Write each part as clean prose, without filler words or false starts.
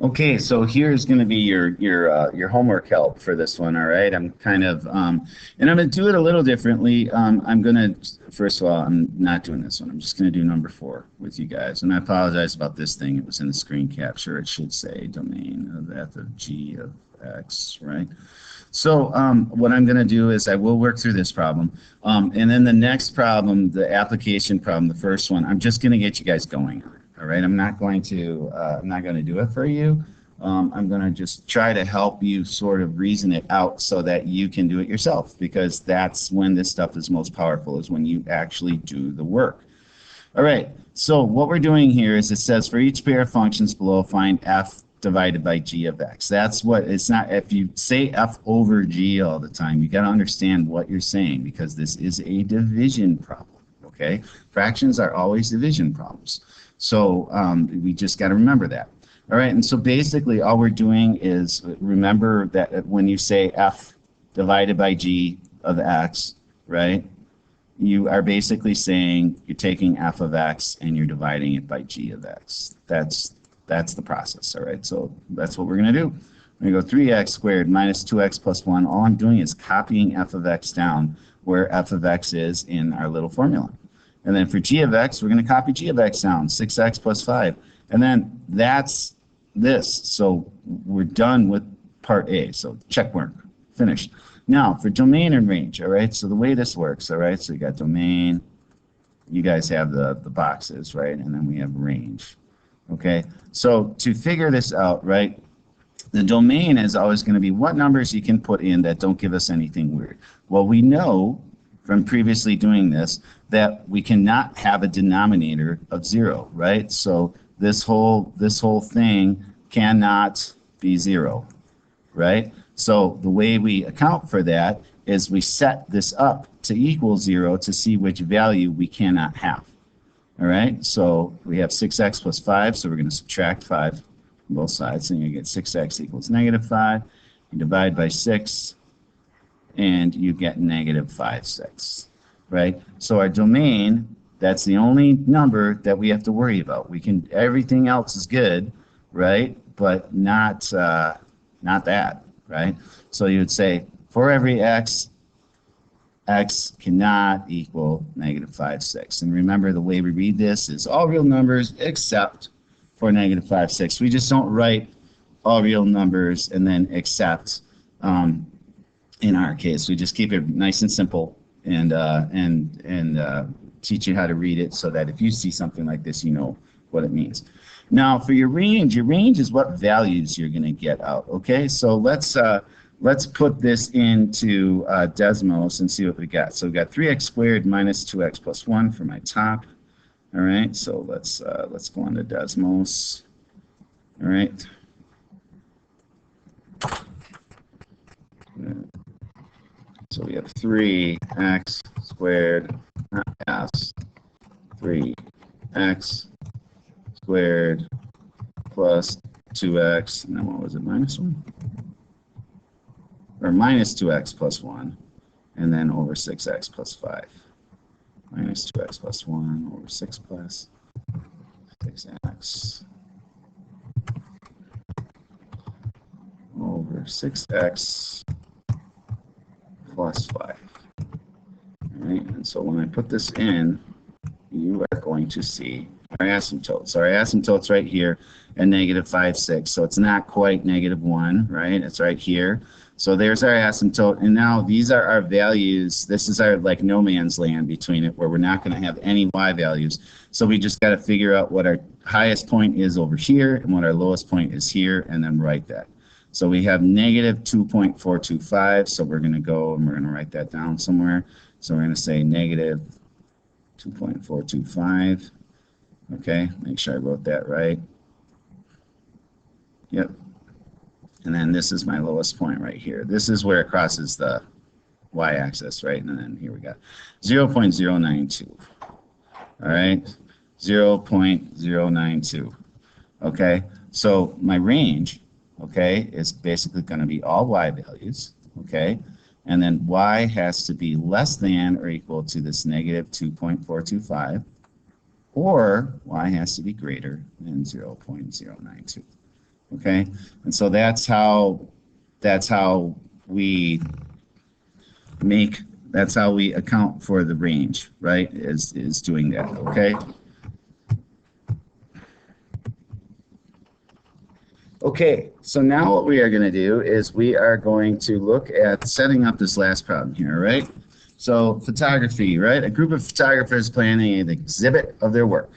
Okay, so here's going to be your homework help for this one. All right, I'm kind of and I'm going to do it a little differently. I'm going to first of all, I'm not doing this one. I'm just going to do number 4 with you guys. And I apologize about this thing. It was in the screen capture. It should say domain of f of g of x, right? So what I'm going to do is I will work through this problem, and then the next problem, the application problem, the first one, I'm just going to get you guys going. All right, I'm not going to do it for you. I'm going to just try to help you sort of reason it out so that you can do it yourself, because that's when this stuff is most powerful, is when you actually do the work. All right, so what we're doing here is it says for each pair of functions below, find f divided by g of x. That's what, it's not, if you say f over g all the time, you got to understand what you're saying, because this is a division problem, okay? Fractions are always division problems. So we just got to remember that. All right, and so basically all we're doing is remember that when you say f divided by g of x, right, you are basically saying you're taking f of x and you're dividing it by g of x. That's the process, all right? So that's what we're going to do. We're going to go 3x squared minus 2x plus 1. All I'm doing is copying f of x down where f of x is in our little formula. And then for g of x, we're going to copy g of x down, 6x plus 5. And then that's this. So we're done with part A. So check mark, finished. Now for domain and range, all right? So the way this works, all right? So you got domain, you guys have the boxes, right? And then we have range, okay? So to figure this out, right, the domain is always going to be what numbers you can put in that don't give us anything weird. Well, we know from previously doing this that we cannot have a denominator of 0, right? So this whole thing cannot be 0, right? So the way we account for that is we set this up to equal 0 to see which value we cannot have. All right, so we have 6x plus 5, so we're going to subtract 5 from both sides, and you get 6x equals negative 5. You divide by 6, and you get negative 5/6, right? So our domain, that's the only number that we have to worry about. We can, everything else is good, right? But not that, right? So you would say for every x, x cannot equal negative 5/6. And remember, the way we read this is all real numbers except for negative 5/6. We just don't write all real numbers and then except. In our case, we just keep it nice and simple and teach you how to read it so that if you see something like this, you know what it means. Now, for your range is what values you're going to get out. Okay, so let's put this into Desmos and see what we got. So we got 3x squared minus 2x plus 1 for my top. All right, so let's go on to Desmos. All right. So we have 3x squared s 3x squared plus 2x, and then what was it, minus 1? Or minus 2x plus 1, and then over 6x plus 5. Minus 2x plus 1 over 6 plus 6x over 6x plus 5. All right, and so when I put this in, you are going to see our asymptotes. Our asymptote's right here at negative 5/6. So it's not quite negative 1, right? It's right here. So there's our asymptote. And now these are our values. This is our like no man's land between it, where we're not going to have any y values. So we just got to figure out what our highest point is over here and what our lowest point is here, and then write that. So we have negative 2.425. So we're going to go and we're going to write that down somewhere. So we're going to say negative 2.425. Okay, make sure I wrote that right. Yep. And then this is my lowest point right here. This is where it crosses the y-axis, right? And then here we got 0.092. All right, 0.092. Okay, so my range, okay, is basically going to be all y values, okay? And then y has to be less than or equal to this negative 2.425, or y has to be greater than 0.092. Okay, and so that's how we make that's how we account for the range, right? Is doing that. Okay. Okay, so now what we are going to do is we are going to look at setting up this last problem here, right? So photography, right? A group of photographers planning an exhibit of their work.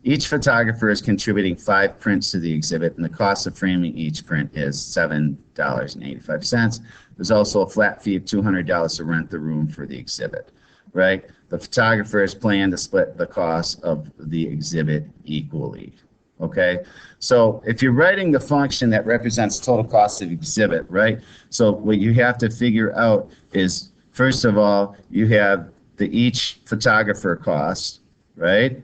Each photographer is contributing 5 prints to the exhibit, and the cost of framing each print is $7.85. There's also a flat fee of $200 to rent the room for the exhibit, right? The photographers plan to split the cost of the exhibit equally. Okay, so if you're writing the function that represents total cost of exhibit, right? So what you have to figure out is, first of all, you have the each photographer cost, right?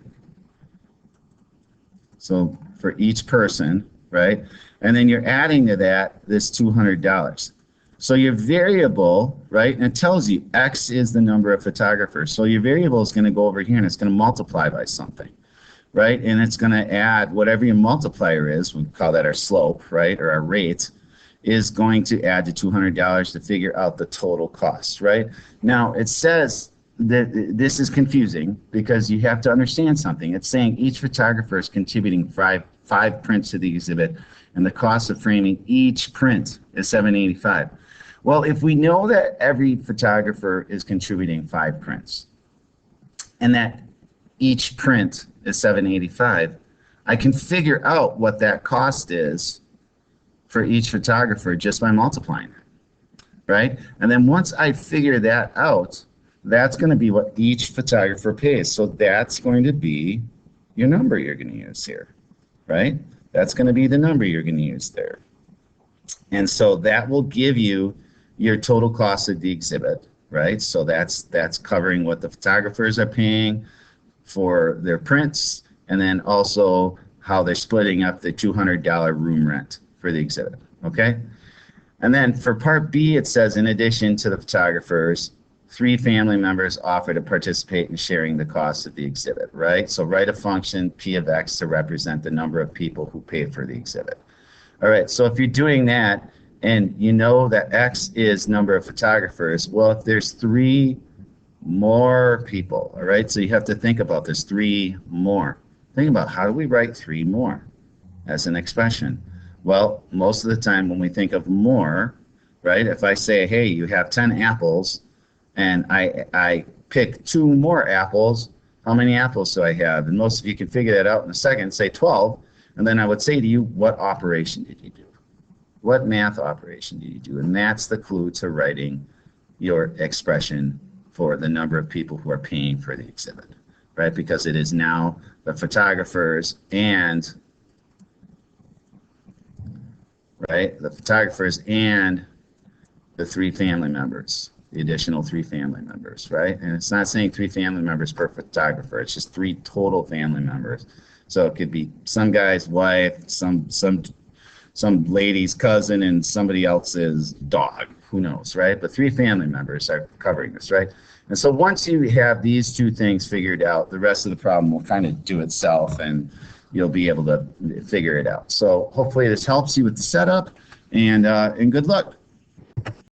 So for each person, right? And then you're adding to that this $200. So your variable, right, and it tells you X is the number of photographers. So your variable is going to go over here and it's going to multiply by something, right? And it's going to add whatever your multiplier is, we call that our slope, right, or our rate, is going to add to $200 to figure out the total cost, right? Now, it says that this is confusing because you have to understand something. It's saying each photographer is contributing five prints to the exhibit, and the cost of framing each print is $7.85. Well, if we know that every photographer is contributing 5 prints, and that each print is $7.85, I can figure out what that cost is for each photographer just by multiplying it, right? And then once I figure that out, that's going to be what each photographer pays. So that's going to be your number you're going to use here, right? That's going to be the number you're going to use there. And so that will give you your total cost of the exhibit, right? So that's covering what the photographers are paying for their prints, and then also how they're splitting up the $200 room rent for the exhibit, okay? And then for part B, it says, in addition to the photographers, 3 family members offer to participate in sharing the cost of the exhibit, right? So write a function, P of X, to represent the number of people who paid for the exhibit. All right, so if you're doing that, and you know that X is number of photographers, well, if there's 3 more people, all right, so you have to think about this, 3 more. Think about, how do we write 3 more as an expression? Well, most of the time when we think of more, right, if I say, hey, you have 10 apples, and I pick 2 more apples, how many apples do I have? And most of you can figure that out in a second, say 12, and then I would say to you, what operation did you do? What math operation did you do? And that's the clue to writing your expression for the number of people who are paying for the exhibit, right? Because it is now the photographers and, right, the photographers and the 3 family members, the additional 3 family members, right? And it's not saying 3 family members per photographer, it's just 3 total family members. So it could be some guy's wife, some lady's cousin, and somebody else's dog, who knows, right? But 3 family members are covering this, right? And so once you have these 2 things figured out, the rest of the problem will kind of do itself, and you'll be able to figure it out. So hopefully this helps you with the setup, and good luck.